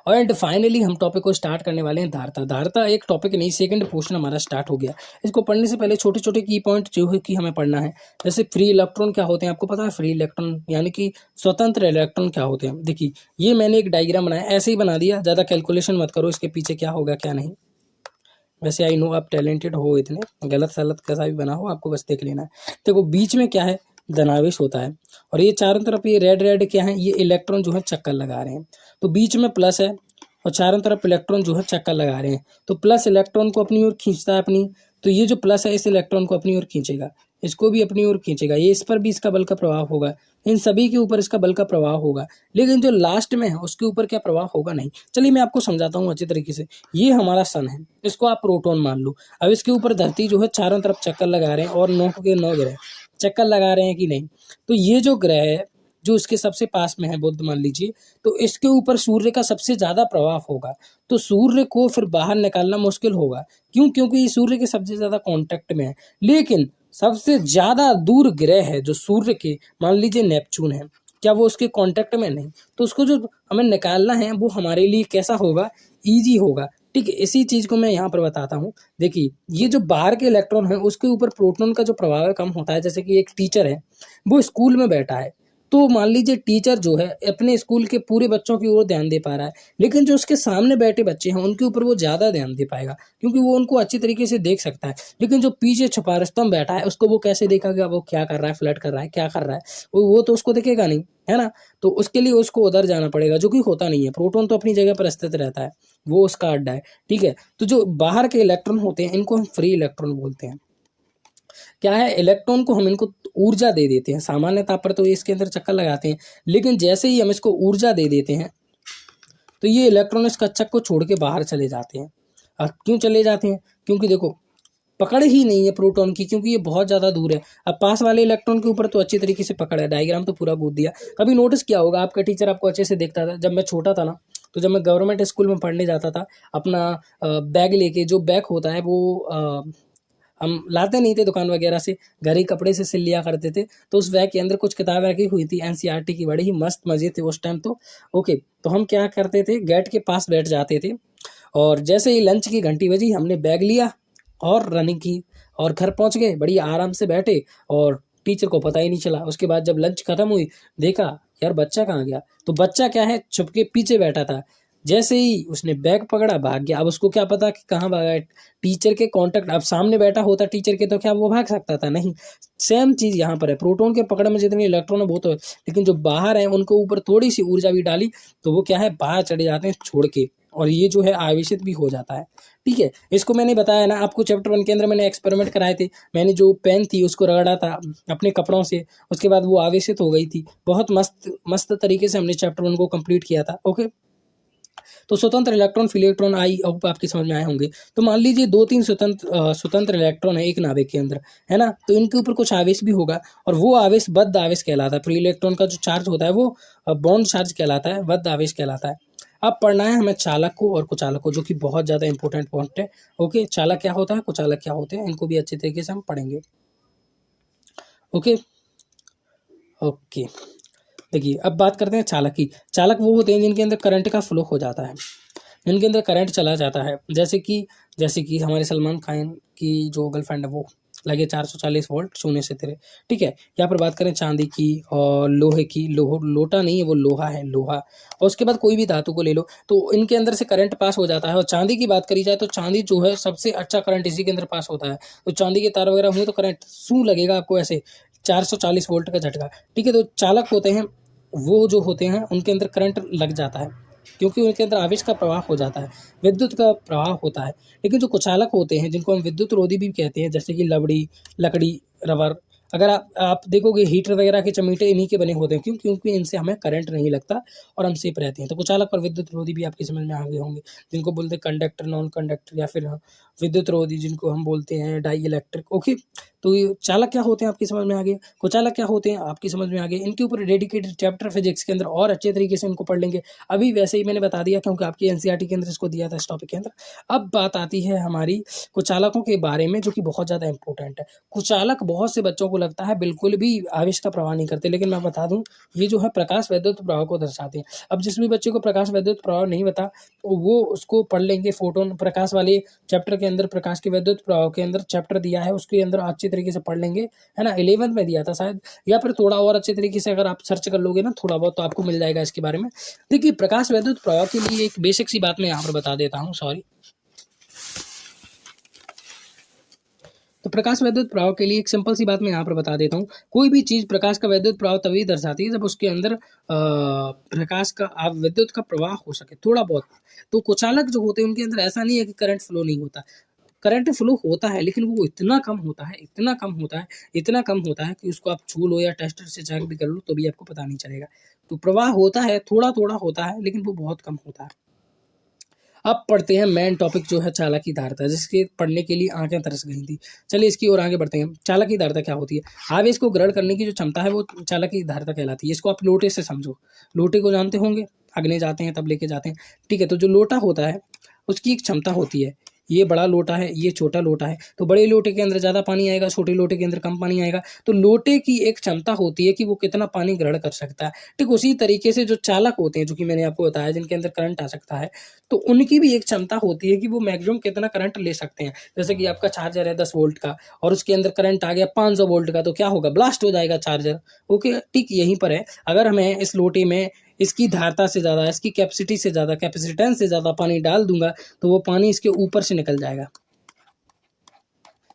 और फाइनली हम टॉपिक को स्टार्ट करने वाले हैं धारता। धारता एक टॉपिक नहीं, सेकंड पोर्शन हमारा स्टार्ट हो गया। इसको पढ़ने से पहले छोटे छोटे की पॉइंट जो है कि हमें पढ़ना है। जैसे फ्री इलेक्ट्रॉन क्या होते हैं, आपको पता है? फ्री इलेक्ट्रॉन यानी कि स्वतंत्र इलेक्ट्रॉन क्या होते हैं। देखिए ये मैंने एक डायग्राम बनाया, ऐसे ही बना दिया, ज़्यादा कैलकुलेशन मत करो इसके पीछे क्या होगा क्या नहीं। वैसे आई नो आप टैलेंटेड हो, इतने गलत सलत कैसा भी बना हो, आपको बस देख लेना है। देखो बीच में क्या है, धनावेश होता है, और ये चारों तरफ ये रेड रेड क्या है, ये इलेक्ट्रॉन जो है चक्कर लगा रहे हैं। तो बीच में प्लस है और चारों तरफ इलेक्ट्रॉन जो है चक्कर लगा रहे हैं। तो प्लस इलेक्ट्रॉन को अपनी ओर खींचता है अपनी, तो ये जो प्लस है इस इलेक्ट्रॉन को अपनी ओर खींचेगा, इसको भी अपनी ओर खींचेगा, ये इस पर भी इसका बल का प्रभाव होगा, इन सभी के ऊपर इसका बल का प्रभाव होगा। लेकिन जो लास्ट में है उसके ऊपर क्या प्रभाव होगा? नहीं। चलिए मैं आपको समझाता हूँ अच्छी तरीके से। ये हमारा सन है, इसको आप प्रोटॉन मान लो। अब इसके ऊपर धरती जो है चारों तरफ चक्कर लगा रहे हैं, और 9 के 9 ग्रह चक्कर लगा रहे हैं कि नहीं। तो ये जो ग्रह है जो इसके सबसे पास में है बुध मान लीजिए, तो इसके ऊपर सूर्य का सबसे ज़्यादा प्रभाव होगा, तो सूर्य को फिर बाहर निकालना मुश्किल होगा। क्यों? क्योंकि ये सूर्य के सबसे ज़्यादा कॉन्टैक्ट में है। लेकिन सबसे ज़्यादा दूर ग्रह है जो सूर्य के, मान लीजिए नेपच्यून है, क्या वो उसके कॉन्टैक्ट में? नहीं। तो उसको जो हमें निकालना है वो हमारे लिए कैसा होगा? ईज़ी होगा। ठीक है, इसी चीज़ को मैं यहाँ पर बताता हूँ। देखिए, ये जो बाहर के इलेक्ट्रॉन है उसके ऊपर प्रोटॉन का जो प्रभाव है कम होता है। जैसे कि एक टीचर है, वो स्कूल में बैठा है, तो मान लीजिए टीचर जो है अपने स्कूल के पूरे बच्चों की ओर ध्यान दे पा रहा है, लेकिन जो उसके सामने बैठे बच्चे हैं उनके ऊपर वो ज़्यादा ध्यान दे पाएगा, क्योंकि वो उनको अच्छी तरीके से देख सकता है। लेकिन जो पीछे छुपा रुस्तम बैठा है उसको वो कैसे देखेगा? वो क्या कर रहा है, फ्लर्ट कर रहा है, क्या कर रहा है, वो तो उसको दिखेगा नहीं, है ना? तो उसके लिए उसको उधर जाना पड़ेगा, जो कि होता नहीं है। प्रोटॉन तो अपनी जगह पर स्थित रहता है, वो उसका अड्डा है। ठीक है, तो जो बाहर के इलेक्ट्रॉन होते हैं इनको हम फ्री इलेक्ट्रॉन बोलते हैं। क्या है, इलेक्ट्रॉन को हम इनको ऊर्जा दे देते हैं, सामान्य ताप पर तो इसके अंदर चक्कर लगाते हैं, लेकिन जैसे ही हम इसको ऊर्जा दे देते हैं तो ये इलेक्ट्रॉन इस कक्षक को छोड़ के बाहर चले जाते हैं। क्यों चले जाते हैं? क्योंकि देखो, पकड़ ही नहीं है प्रोटॉन की, क्योंकि ये बहुत ज़्यादा दूर है। अब पास वाले इलेक्ट्रॉन के ऊपर तो अच्छी तरीके से पकड़ है, डायग्राम तो पूरा बूझ दिया। कभी नोटिस किया होगा, आपका टीचर आपको अच्छे से देखता था। जब मैं छोटा था ना, तो जब मैं गवर्नमेंट स्कूल में पढ़ने जाता था, अपना बैग लेके, जो बैग होता है वो हम लाते नहीं थे दुकान वगैरह से, घर ही कपड़े से सिल लिया करते थे। तो उस बैग के अंदर कुछ किताबें रखी हुई थी एनसीईआरटी की, बड़ी ही मस्त मजे थे उस टाइम तो। ओके, तो हम क्या करते थे, गेट के पास बैठ जाते थे, और जैसे ही लंच की घंटी बजी हमने बैग लिया और रनिंग की, और घर पहुंच गए, बड़ी आराम से बैठे, और टीचर को पता ही नहीं चला। उसके बाद जब लंच खत्म हुई, देखा यार बच्चा कहाँ गया, तो बच्चा क्या है, छुप के पीछे बैठा था। जैसे ही उसने बैग पकड़ा, भाग गया। अब उसको क्या पता कि कहाँ भागा है, टीचर के कांटेक्ट, अब सामने बैठा होता टीचर के तो क्या वो भाग सकता था? नहीं। सेम चीज यहाँ पर है, प्रोटॉन के पकड़ में जितनी इलेक्ट्रॉन है वो तो है, लेकिन जो बाहर है उनको ऊपर थोड़ी सी ऊर्जा भी डाली तो वो क्या है, बाहर चले जाते हैं छोड़ के, और ये जो है आवेशित भी हो जाता है। ठीक है, इसको मैंने बताया ना आपको, चैप्टर 1 के अंदर मैंने एक्सपेरिमेंट कराए थे। मैंने जो पेन थी उसको रगड़ा था अपने कपड़ों से, उसके बाद वो आवेशित हो गई थी। बहुत मस्त मस्त तरीके से हमने चैप्टर 1 को कंप्लीट किया था। ओके, तो स्वतंत्र electron, free electron, I hope आपके समझ में आए होंगे। तो मान लीजिए 2-3 स्वतंत्र इलेक्ट्रॉन है एक नाभिक के अंदर, है ना? तो इनके ऊपर कुछ आवेश भी होगा, और वो आवेश बद्ध आवेश कहलाता है। फ्री इलेक्ट्रॉन का जो चार्ज होता है वो बॉन्ड चार्ज कहलाता है, बद्ध आवेश कहलाता है। अब पढ़ना है हमें चालक को और कुचालक को, जो कि बहुत ज़्यादा इंपॉर्टेंट पॉइंट है। ओके, चालक क्या होता है, कुचालक क्या होते हैं, इनको भी अच्छे तरीके से हम पढ़ेंगे। ओके ओके, देखिए अब बात करते हैं चालक की। चालक वो होते हैं जिनके अंदर करंट का फ्लो हो जाता है, जिनके अंदर करंट चला जाता है। जैसे कि हमारे सलमान खान की जो गर्लफ्रेंड है वो लगे 440 वोल्ट शून्य से तेरे। ठीक है, यहाँ पर बात करें चांदी की और लोहे की, लोटा नहीं है वो, लोहा है, लोहा। और उसके बाद कोई भी धातु को ले लो, तो इनके अंदर से करंट पास हो जाता है। और चांदी की बात करी जाए तो चांदी जो है सबसे अच्छा करंट इसी के अंदर पास होता है। तो चांदी के तार वगैरह हुए तो करंट शू लगेगा आपको ऐसे, 440 वोल्ट का झटका। ठीक है, तो चालक होते हैं वो जो होते हैं उनके अंदर करंट लग जाता है, क्योंकि उनके अंदर आवेश का प्रवाह हो जाता है, विद्युत का प्रवाह होता है। लेकिन जो कुचालक होते हैं, जिनको हम विद्युत रोधी भी कहते हैं, जैसे कि लकड़ी, रबर, अगर आप देखोगे हीटर वगैरह के चमीटे इन्हीं के बने होते हैं। क्यों? क्योंकि इनसे हमें करंट नहीं लगता और हम सेफ रहते हैं। तो कुचालक और विद्युत रोधी भी आपकी समझ में आ गए होंगे, जिनको बोलते हैं कंडक्टर, नॉन कंडक्टर, या फिर विद्युत रोधी जिनको हम बोलते हैं डाई इलेक्ट्रिक। ओके, तो ये चालक क्या होते हैं आपकी समझ में आ गए, कुचालक क्या होते हैं आपकी समझ में आ गए। इनके ऊपर डेडिकेटेड चैप्टर फिजिक्स के अंदर और अच्छे तरीके से इनको पढ़ लेंगे। अभी वैसे ही मैंने बता दिया क्योंकि आपकी एनसीईआरटी के अंदर इसको दिया था इस टॉपिक के अंदर। अब बात आती है हमारी कुचालकों के बारे में, जो कि बहुत ज़्यादा इंपॉर्टेंट है। कुचालक बहुत से बच्चों को लगता है बिल्कुल भी आवेश का प्रवाह नहीं करते, लेकिन मैं बता दूं ये जो है प्रकाश वैद्युत प्रवाह को दर्शाते हैं। अब जिस भी बच्चे को प्रकाश वैद्युत प्रवाह नहीं बता तो वो उसको पढ़ लेंगे फोटोन प्रकाश वाले चैप्टर के अंदर, प्रकाश के वैद्युत प्रवाह के अंदर चैप्टर दिया है, उसके अंदर अच्छे तरीके से पढ़ लेंगे, है ना? 11th में दिया था शायद, या फिर थोड़ा और अच्छे तरीके से अगर आप सर्च कर लोगे ना थोड़ा बहुत, तो आपको मिल जाएगा इसके बारे में। देखिए, प्रकाश वैद्युत प्रवाह के लिए एक बेसिक सी बात मैं यहाँ पर बता देता हूँ, सॉरी। तो प्रकाश वैद्युत प्रवाह के लिए एक सिंपल सी बात मैं यहाँ पर बता देता हूँ। कोई भी चीज़ प्रकाश का वैद्युत प्रवाह तभी दर्शाती है जब उसके अंदर प्रकाश का विद्युत का प्रवाह हो सके थोड़ा बहुत। तो कुचालक जो होते हैं उनके अंदर ऐसा नहीं है कि करंट फ्लो नहीं होता, करंट फ्लो होता है, लेकिन वो इतना कम होता है, इतना कम होता है, इतना कम होता है कि उसको आप छू लो या टेस्टर से चेक भी कर लो तो भी आपको पता नहीं चलेगा। तो प्रवाह होता है, थोड़ा थोड़ा होता है, लेकिन वो बहुत कम होता है। अब पढ़ते हैं मेन टॉपिक जो है चालकी धारता, जिसके पढ़ने के लिए आंखें तरस गई थी। चलिए इसकी ओर आगे बढ़ते हैं। चालकी धारता क्या होती है? आवेश को ग्रहण करने की जो क्षमता है वो चालकी धारता कहलाती है। इसको आप लोटे से समझो, लोटे को जानते होंगे, अग्नि जाते हैं तब लेके जाते हैं, ठीक है। तो जो लोटा होता है उसकी एक क्षमता होती है, ये बड़ा लोटा है, ये छोटा लोटा है, तो बड़े लोटे के अंदर ज़्यादा पानी आएगा, छोटे लोटे के अंदर कम पानी आएगा। तो लोटे की एक क्षमता होती है कि वो कितना पानी ग्रहण कर सकता है। ठीक उसी तरीके से जो चालक होते हैं, जो कि मैंने आपको बताया, जिनके अंदर करंट आ सकता है, तो उनकी भी एक क्षमता होती है कि वो मैक्सिमम कितना करंट ले सकते हैं। जैसे कि आपका चार्जर है 10 वोल्ट का और उसके अंदर करंट आ गया 500 वोल्ट का, तो क्या होगा? ब्लास्ट हो जाएगा चार्जर। ओके, ठीक यहीं पर है। अगर हमें इस लोटे में इसकी धारता से ज़्यादा, इसकी कैपेसिटी से ज़्यादा, कैपेसिटेंस से ज़्यादा पानी डाल दूंगा तो वो पानी इसके ऊपर से निकल जाएगा।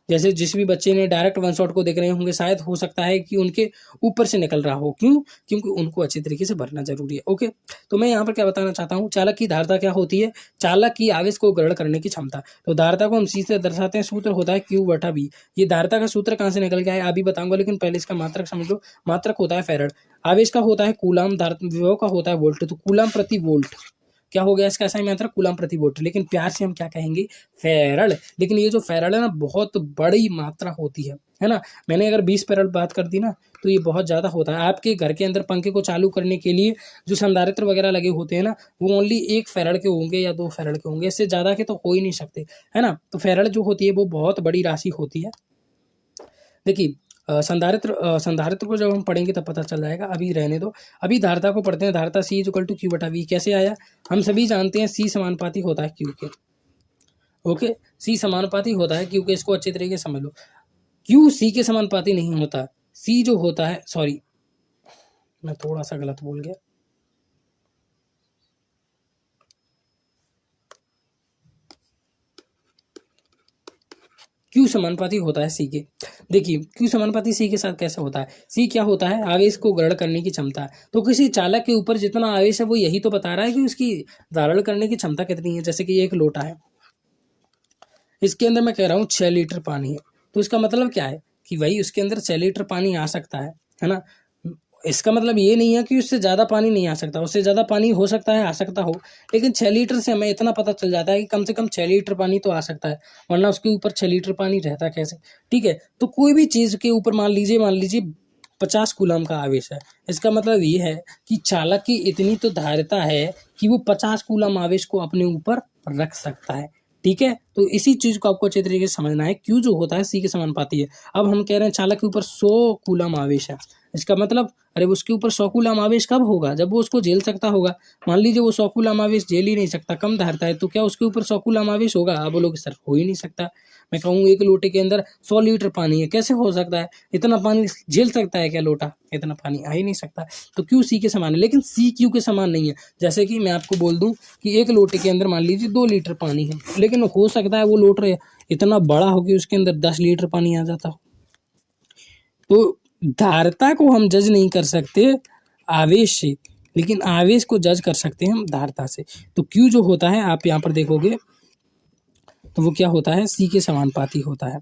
जैसे जिस भी बच्चे ने डायरेक्ट वन शॉट को देख रहे होंगे, शायद हो सकता है कि उनके ऊपर से निकल रहा हो। क्यों? क्योंकि उनको अच्छी तरीके से भरना जरूरी है। ओके, तो मैं यहाँ पर क्या बताना चाहता हूँ, चालक की धारता क्या होती है? चालक की आवेश को ग्रहण करने की क्षमता। तो धारता को हम सी से दर्शाते हैं, सूत्र होता है Q बटा V। ये धारता का सूत्र कहाँ से निकल गया है अभी बताऊंगा, लेकिन पहले इसका मात्रक समझ लो। मात्रक होता है फैराड, आवेश का होता है कूलाम, विभव का होता है वोल्ट। तो कूलाम प्रति वोल्ट क्या हो गया इसका ऐसा मात्रक? कूलाम प्रति वोल्ट, लेकिन प्यार से हम क्या कहेंगे? फैराड। लेकिन ये जो फैराड है ना, बहुत बड़ी मात्रा होती है ना। मैंने अगर 20 फैराड बात कर दी ना, तो ये बहुत ज़्यादा होता है। आपके घर के अंदर पंखे को चालू करने के लिए जो संधारित्र वगैरह लगे होते हैं ना, वो ओनली 1 फैराड के होंगे या 2 फैराड के होंगे, इससे ज़्यादा के तो हो ही नहीं सकते, है ना। तो फैराड जो होती है वो बहुत बड़ी राशि होती है। देखिए संधारित्र को जब हम पढ़ेंगे तब पता चल जाएगा, अभी रहने दो। अभी धारता को पढ़ते हैं। धारता C इक्वल टू Q बटा V कैसे आया? हम सभी जानते हैं C समानुपाती होता है Q के। ओके, C समानुपाती होता है Q के, इसको अच्छे तरीके से समझ लो। Q C के समानुपाती नहीं होता। C जो होता है, सॉरी मैं थोड़ा सा गलत बोल गया, Q समानुपाती होता है C के। देखिए Q समानुपाती C के साथ कैसे होता है? C क्या होता है? आवेश को ग्रहण करने की क्षमता। तो किसी चालक के ऊपर जितना आवेश है वो यही तो बता रहा है कि उसकी धारण करने की क्षमता कितनी है। जैसे कि ये एक लोटा है, इसके अंदर मैं कह रहा हूँ 6 लीटर पानी है, तो इसका मतलब क्या है कि भाई उसके अंदर 6 लीटर पानी आ सकता है ना। इसका मतलब ये नहीं है कि उससे ज़्यादा पानी नहीं आ सकता, उससे ज़्यादा पानी हो सकता है, आ सकता हो, लेकिन 6 लीटर से हमें इतना पता चल जाता है कि कम से कम 6 लीटर पानी तो आ सकता है, वरना उसके ऊपर 6 लीटर पानी रहता कैसे? ठीक है, तो कोई भी चीज़ के ऊपर मान लीजिए 50 कूलम का आवेश है, इसका मतलब ये है कि चालक की इतनी तो धारिता है कि वो 50 कूलम आवेश को अपने ऊपर रख सकता है। ठीक है, तो इसी चीज को आपको अच्छे तरीके से समझना है। Q जो होता है C के समानुपाती है। अब हम कह रहे हैं चालक के ऊपर 100 कूलम आवेश है, इसका मतलब अरे उसके ऊपर 100 कूलम आवेश कब होगा? जब वो उसको झेल सकता होगा। मान लीजिए वो 100 कूलम आवेश झेल ही नहीं सकता, कम धारता है, तो क्या उसके ऊपर 100 कूलम आवेश होगा? आप बोलोगे सर हो ही नहीं सकता। मैं कहूँगा एक लोटे के अंदर 100 लीटर पानी है, कैसे हो सकता है? इतना पानी झेल सकता है क्या लोटा? इतना पानी आ ही नहीं सकता। तो Q C के समान है, लेकिन C Q के समान नहीं है। जैसे कि मैं आपको बोल दूं कि एक लोटे के अंदर मान लीजिए 2 लीटर पानी है, लेकिन हो सकता है वो लोटा इतना बड़ा हो कि उसके अंदर 10 लीटर पानी आ जाता हो। तो धारता को हम जज नहीं कर सकते आवेश से, लेकिन आवेश को जज कर सकते हैं हम धारता से। तो Q जो होता है, आप यहाँ पर देखोगे तो वो क्या होता है? C के समानुपाती होता है।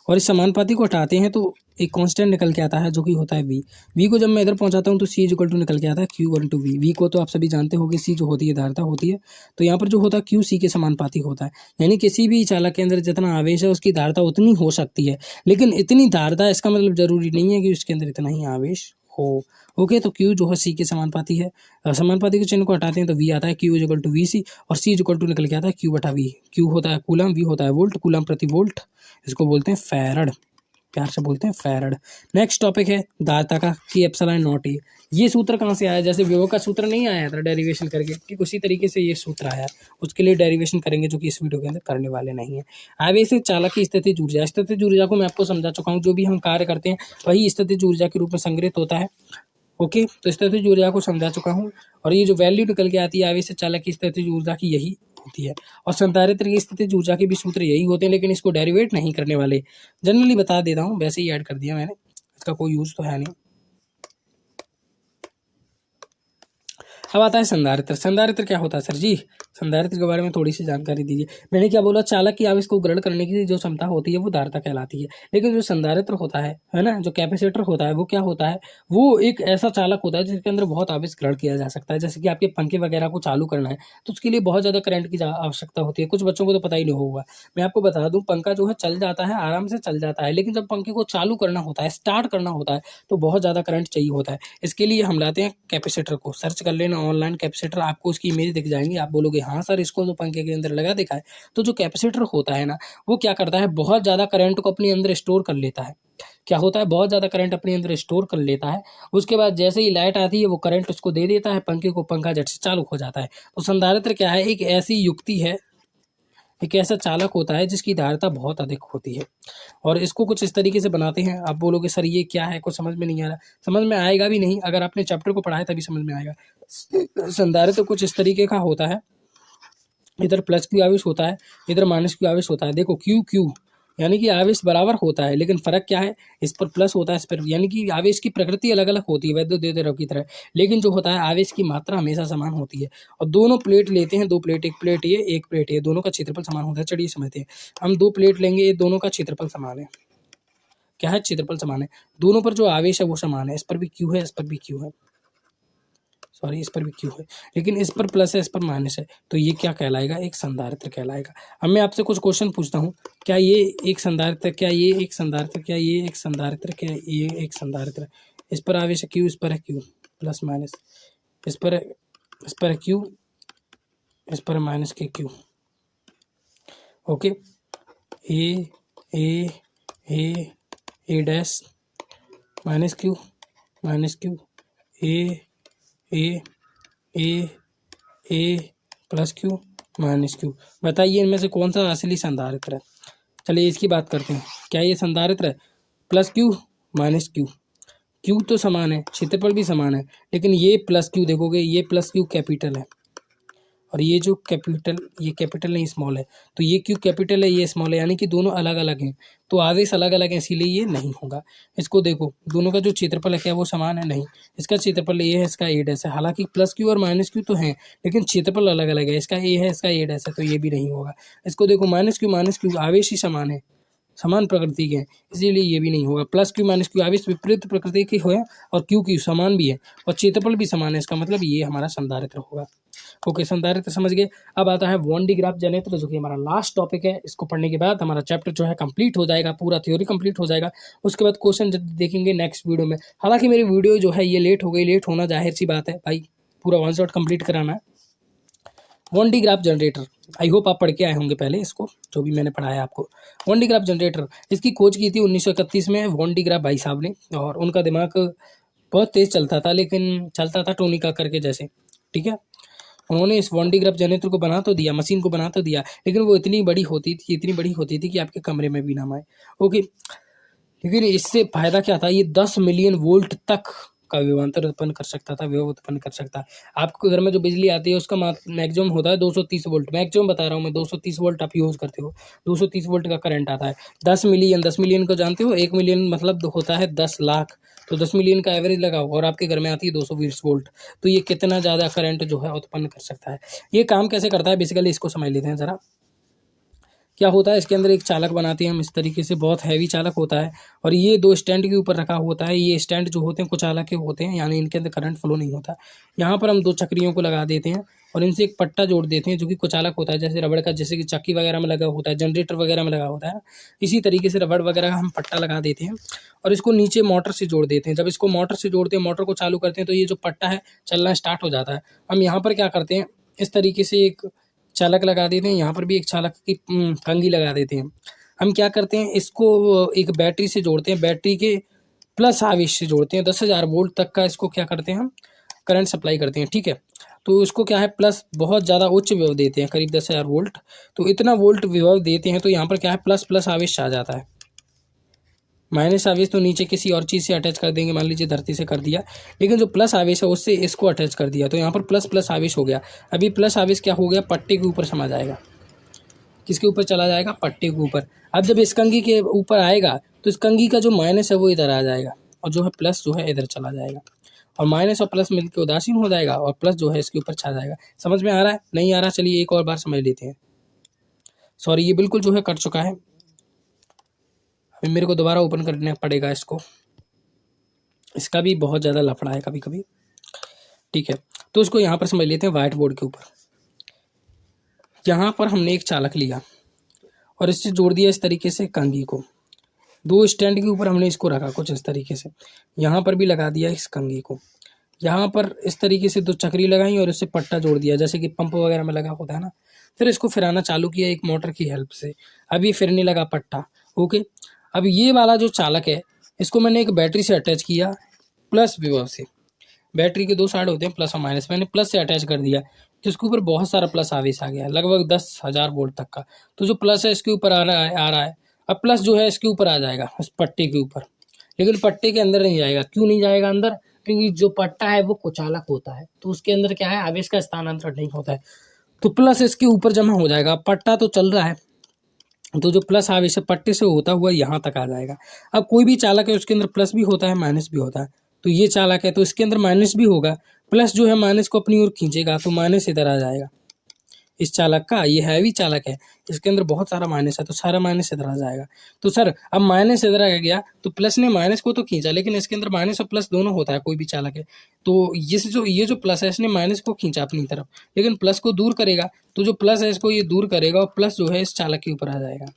और इस समानुपाती को हटाते हैं तो एक कांस्टेंट निकल के आता है जो कि होता है V को जब मैं इधर पहुंचाता हूं तो C इक्वल टू निकल के आता है Q इंटू V को तो आप सभी जानते होंगे, C जो होती है धारता होती है। तो यहाँ पर जो होता है Q C के समानुपाती होता है, यानी किसी भी चालक के अंदर जितना आवेश है उसकी धारता उतनी हो सकती है, लेकिन इतनी धारता इसका मतलब जरूरी नहीं है कि उसके अंदर इतना ही आवेश हो। ओके, तो Q जो है C के समानुपाती है। समानुपाती के चिन्ह को हटाते हैं तो V आता है, Q इक्वल टू VC, और C इक्वल टू निकल के आता है Q बटा V। Q होता है कूलम, V होता है वोल्ट, कूलम प्रति वोल्ट, इसको बोलते हैं फैराड, प्यार से बोलते हैं फैराड। नेक्स्ट टॉपिक है धारता का कि एप्सिलॉन नॉट ए। ये सूत्र कहाँ से आया? जैसे विभव का सूत्र नहीं आया था डेरिवेशन करके, ठीक उसी तरीके से ये सूत्र आया। उसके लिए डेरिवेशन करेंगे जो कि इस वीडियो के अंदर करने वाले नहीं है। आवेश से चालक की स्थितिज ऊर्जा, स्थितिज ऊर्जा को मैं आपको समझा चुका हूँ। जो भी हम कार्य करते हैं वही स्थितिज ऊर्जा के रूप में संग्रहित होता है। ओके, तो स्थितिज ऊर्जा को समझा चुका हूँ, और ये जो वैल्यू निकल के आती है आवेश से चालक की स्थितिज ऊर्जा की, यही होती है। और संधारित्र की स्थितिज ऊर्जा के भी सूत्र यही होते हैं, लेकिन इसको डेरिवेट नहीं करने वाले, जनरली बता देता हूँ, वैसे ही ऐड कर दिया मैंने, इसका कोई यूज तो है नहीं। अब आता है संधारित्र। संधारित्र क्या होता है सर जी? संधारित्र के बारे में थोड़ी सी जानकारी दीजिए। मैंने क्या बोला, चालक की आवेश को ग्रहण करने की जो क्षमता होती है वो धारिता कहलाती है। लेकिन जो संधारित्र होता है ना, जो कैपेसिटर होता है, वो क्या होता है, वो एक ऐसा चालक होता है जिसके अंदर बहुत आवेश ग्रहण किया जा सकता है। जैसे कि आपके पंखे वगैरह को चालू करना है तो उसके लिए बहुत ज़्यादा करंट की आवश्यकता होती है। कुछ बच्चों को तो पता ही नहीं होगा। मैं आपको बता दूं, पंखा जो है चल जाता है, आराम से चल जाता है, लेकिन जब पंखे को चालू करना होता है, स्टार्ट करना होता है, तो बहुत ज़्यादा करंट चाहिए होता है। इसके लिए हम लाते हैं कैपेसिटर को। सर्च कर लेना ऑनलाइन कैपेसिटर, आपको उसकी इमेज दिख जाएंगी। आप बोलोगे हाँ सर, इसको तो पंखे के अंदर लगा देखा है। तो जो कैपेसिटर होता है ना, वो क्या करता है, बहुत ज़्यादा करंट को अपने अंदर स्टोर कर लेता है। क्या होता है, बहुत ज़्यादा करंट अपने अंदर स्टोर कर लेता है। उसके बाद जैसे ही लाइट आती है वो करंट उसको दे देता है पंखे को, पंखा झट से चालू हो जाता है। तो संधारित्र क्या है, एक ऐसी युक्ति है, एक ऐसा चालक होता है जिसकी धारिता बहुत अधिक होती है। और इसको कुछ इस तरीके से बनाते हैं। आप बोलोगे सर ये क्या है, कुछ समझ में नहीं आ रहा। समझ में आएगा भी नहीं, अगर आपने चैप्टर को पढ़ा है तभी समझ में आएगा। संधारित्र कुछ इस तरीके का होता है, इधर प्लस क्यू आवेश होता है, इधर माइनस क्यू आवेश होता है। देखो क्यू क्यू यानी कि आवेश बराबर होता है, लेकिन फर्क क्या है, इस पर प्लस होता है, इस पर, यानी कि आवेश की प्रकृति अलग अलग होती है वैद्युत द्रव्य की तरह, लेकिन जो होता है आवेश की मात्रा हमेशा समान होती है। और दोनों प्लेट लेते हैं, दो प्लेट, एक प्लेट ये, एक प्लेट ये, दोनों का क्षेत्रफल समान होता है। चलिए समझते हैं। हम दो प्लेट लेंगे, ये दोनों का क्षेत्रफल समान है। क्या है, क्षेत्रफल समान है। दोनों पर जो आवेश है वो समान है, इस पर भी क्यू है, इस पर भी क्यू है, सॉरी इस पर भी क्यू है, लेकिन इस पर प्लस है, इस पर माइनस है। तो ये क्या कहलाएगा, एक संधारित्र कहलाएगा। अब मैं आपसे कुछ क्वेश्चन पूछता हूँ, क्या ये एक संधारित्र, क्या ये एक संधारित्र, क्या ये एक संधारित्र, क्या ये एक संधारित्र? इस पर आवेश है क्यू, इस पर है क्यू, प्लस माइनस, इस पर है क्यू, इस पर माइनस के Q. Okay, A A A A dash minus Q A A A plus Q minus Q. बताइए इनमें से कौन सा असली संधारित्र है? चलिए इसकी बात करते हैं। क्या ये संधारित्र है? Plus Q minus Q, Q तो समान है, क्षेत्रफल भी समान है, लेकिन ये प्लस क्यू देखोगे, ये प्लस क्यू कैपिटल है और ये जो कैपिटल, ये कैपिटल नहीं स्मॉल है, तो ये क्यू कैपिटल है, ये स्मॉल है, यानी कि दोनों अलग अलग हैं। तो आवेश अलग अलग है, इसीलिए ये नहीं होगा। इसको देखो, दोनों का जो क्षेत्रफल है क्या वो समान है? नहीं, इसका क्षेत्रफल ए है, इसका ए डैश है। हालांकि प्लस क्यू और माइनस क्यू तो हैं, लेकिन क्षेत्रफल अलग अलग है, इसका ए है, इसका ए डैश है, तो ये भी नहीं होगा। इसको देखो, माइनस क्यू आवेश ही समान है, समान प्रकृति के हैं, इसीलिए ये भी नहीं होगा। प्लस क्यू माइनस क्यू आवेश विपरीत प्रकृति के हुए और क्यू क्यू समान भी है और क्षेत्रफल भी समान है, इसका मतलब ये हमारा संधारित्र होगा। ओके, संधारित्र समझ गए। अब आता है वॉन डी ग्राफ जनरेटर, जो कि हमारा लास्ट टॉपिक है। इसको पढ़ने के बाद हमारा चैप्टर जो है कंप्लीट हो जाएगा, पूरा थ्योरी कंप्लीट हो जाएगा। उसके बाद क्वेश्चन देखेंगे नेक्स्ट वीडियो में। हालांकि मेरी वीडियो जो है ये लेट हो गई, लेट होना जाहिर सी बात है भाई, पूरा वन शॉट कंप्लीट कराना है। Van de Graaff generator, I hope आप पढ़ के आए होंगे पहले इसको, जो भी मैंने पढ़ाया आपको। वॉन डी ग्राफ जनरेटर, इसकी खोज की थी 1931 में वॉन डी ग्राफ भाई साहब ने, और उनका दिमाग बहुत तेज चलता था, लेकिन चलता था टोनी कक्कर के जैसे, ठीक है। उन्होंने इस वॉन डी ग्राफ जनरेटर को बना तो दिया, मशीन को बना तो दिया, लेकिन वो इतनी बड़ी होती थी कि आपके कमरे में भी ना आए। ओके, लेकिन इससे फायदा क्या था, ये 10 मिलियन वोल्ट तक का विभवांतर उत्पन्न कर सकता था, विभव उत्पन्न कर सकता है। आपके घर में जो बिजली आती है उसका मैक्सिमम होता है 230 वोल्ट, मैक्सिमम बता रहा हूँ मैं, 230 वोल्ट आप यूज़ करते हो, 230 वोल्ट का करंट आता है। 10 मिलियन को जानते हो, 1 मिलियन मतलब होता है 10 लाख, तो 10 मिलियन का एवरेज लगाओ और आपके घर में आती है 220 वोल्ट, तो ये कितना ज़्यादा करंट जो है उत्पन्न कर सकता है। ये काम कैसे करता है बेसिकली, इसको समझ लेते हैं ज़रा। क्या होता है, इसके अंदर एक चालक बनाते हैं हम इस तरीके से, बहुत हैवी चालक होता है, और ये दो स्टैंड के ऊपर रखा होता है। ये स्टैंड जो होते हैं कुछ चालक के होते हैं, यानी इनके अंदर करंट फ्लो नहीं होता। यहाँ पर हम दो चक्रियों को लगा देते हैं और इनसे एक पट्टा जोड़ देते हैं जो कि कुचालक होता है, जैसे रबड़ का, जैसे कि चक्की वगैरह में लगा होता है, जनरेटर वगैरह में लगा होता है, इसी तरीके से रबड़ वगैरह का हम पट्टा लगा देते हैं और इसको नीचे मोटर से जोड़ देते हैं। जब इसको मोटर से जोड़ते हैं, मोटर को चालू करते हैं, तो ये जो पट्टा है चलना स्टार्ट हो जाता है। हम यहाँ पर क्या करते हैं, इस तरीके से एक चालक लगा देते हैं, यहाँ पर भी एक चालक की कंघी लगा देते हैं। हम क्या करते हैं, इसको एक बैटरी से जोड़ते हैं, बैटरी के प्लस आवेश से जोड़ते हैं, 10,000 वोल्ट तक का इसको क्या करते हैं हम करंट सप्लाई करते हैं, ठीक है। तो इसको क्या है, प्लस बहुत ज़्यादा उच्च विभव देते हैं, करीब 10,000 वोल्ट, तो इतना वोल्ट विभव देते हैं, तो यहाँ पर क्या है, प्लस प्लस आवेश आ जाता है। माइनस आवेश तो नीचे किसी और चीज़ से अटैच कर देंगे, मान लीजिए धरती से कर दिया, लेकिन जो प्लस आवेश है उससे इसको अटैच कर दिया, तो यहाँ पर प्लस प्लस आवेश हो गया। अभी प्लस आवेश क्या हो गया, पट्टे के ऊपर समा जाएगा। किसके ऊपर चला जाएगा, पट्टे के ऊपर। अब जब इस कंघी के ऊपर आएगा तो इस कंघी का जो माइनस है वो इधर आ जाएगा और जो है प्लस जो है इधर चला जाएगा। और माइनस और प्लस मिलकर उदासीन हो जाएगा और प्लस जो है इसके ऊपर छा जाएगा। समझ में आ रहा है? नहीं आ रहा? चलिए एक और बार समझ लेते हैं। सॉरी, ये बिल्कुल जो है कट चुका है, अभी मेरे को दोबारा ओपन करना पड़ेगा इसको, इसका भी बहुत ज़्यादा लफड़ा है कभी कभी। ठीक है, तो इसको यहाँ पर समझ लेते हैं व्हाइट बोर्ड के ऊपर। यहाँ पर हमने एक चालक लिया और इससे जोड़ दिया इस तरीके से कंघी को, दो स्टैंड के ऊपर हमने इसको रखा कुछ इस तरीके से, यहाँ पर भी लगा दिया इस कंघी को, यहाँ पर इस तरीके से दो चक्री लगाई और इससे पट्टा जोड़ दिया जैसे कि पंप वगैरह में लगा होता है ना। फिर इसको फिराना चालू किया एक मोटर की हेल्प से, अब ये फिरने लगा पट्टा। ओके, अब ये वाला जो चालक है इसको मैंने एक बैटरी से अटैच किया प्लस विभव से। बैटरी के दो साइड होते हैं प्लस और माइनस, मैंने प्लस से अटैच कर दिया तो इसके ऊपर बहुत सारा प्लस आवेश आ गया, लगभग 10,000 वोल्ट तक का। तो जो प्लस है इसके ऊपर आ रहा है। अब प्लस जो है इसके ऊपर आ जाएगा उस पट्टे के ऊपर, लेकिन पट्टे के अंदर नहीं जाएगा। क्यों नहीं जाएगा अंदर? क्योंकि जो पट्टा है वो कुचालक होता है, तो उसके अंदर क्या है, आवेश का स्थानांतरण नहीं होता है। तो प्लस इसके ऊपर जमा हो जाएगा। पट्टा तो चल रहा है, तो जो प्लस आवेश है पट्टे से होता हुआ यहाँ तक आ जाएगा। अब कोई भी चालक है उसके अंदर प्लस भी होता है माइनस भी होता है, तो ये चालक है तो इसके अंदर माइनस भी होगा, प्लस जो है माइनस को अपनी ओर खींचेगा तो माइनस इधर आ जाएगा। इस चालक का, ये हैवी चालक है, इसके अंदर बहुत सारा माइनस है तो सारा माइनस इधर आ जाएगा। तो सर अब माइनस इधर आ गया तो प्लस ने माइनस को तो खींचा, लेकिन इसके अंदर माइनस और प्लस दोनों होता है कोई भी चालक है। तो ये जो प्लस है इसने माइनस को खींचा अपनी तरफ, लेकिन प्लस को दूर करेगा, तो जो प्लस है इसको ये दूर करेगा और प्लस जो है इस चालक के ऊपर आ जाएगा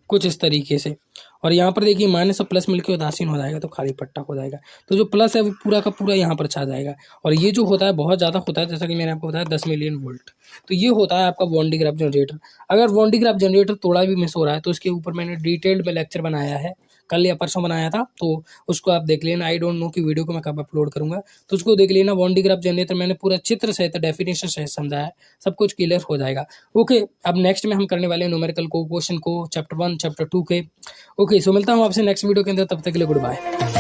कुछ इस तरीके से। और यहाँ पर देखिए माइनस और प्लस मिलकर उदासीन हो जाएगा तो खाली पट्टा हो जाएगा। तो जो प्लस है वो पूरा का पूरा यहाँ पर छा जाएगा। और ये जो होता है बहुत ज़्यादा होता है, जैसा कि मैंने आपको बताया 10 मिलियन वोल्ट। तो ये होता है आपका वॉन डी ग्राफ जनरेटर। अगर वॉन डी ग्राफ जनरेटर थोड़ा भी मिस हो रहा है तो इसके ऊपर मैंने डिटेल्ड में लेक्चर बनाया है, कल या परसों बनाया था, तो उसको आप देख लेना। आई डोंट नो कि वीडियो को मैं कब अपलोड करूंगा, तो उसको देख लेना। वॉन डी ग्राफ जनरेटर मैंने पूरा चित्र सहित डेफिनेशन सहित समझाया है, सब कुछ क्लियर हो जाएगा। ओके, अब नेक्स्ट में हम करने वाले हैं न्यूमेरिकल को क्वेश्चन को चैप्टर 1 चैप्टर 2 के। ओके, सो मिलता हूँ आपसे नेक्स्ट वीडियो के अंदर, तब तक के लिए गुड बाय।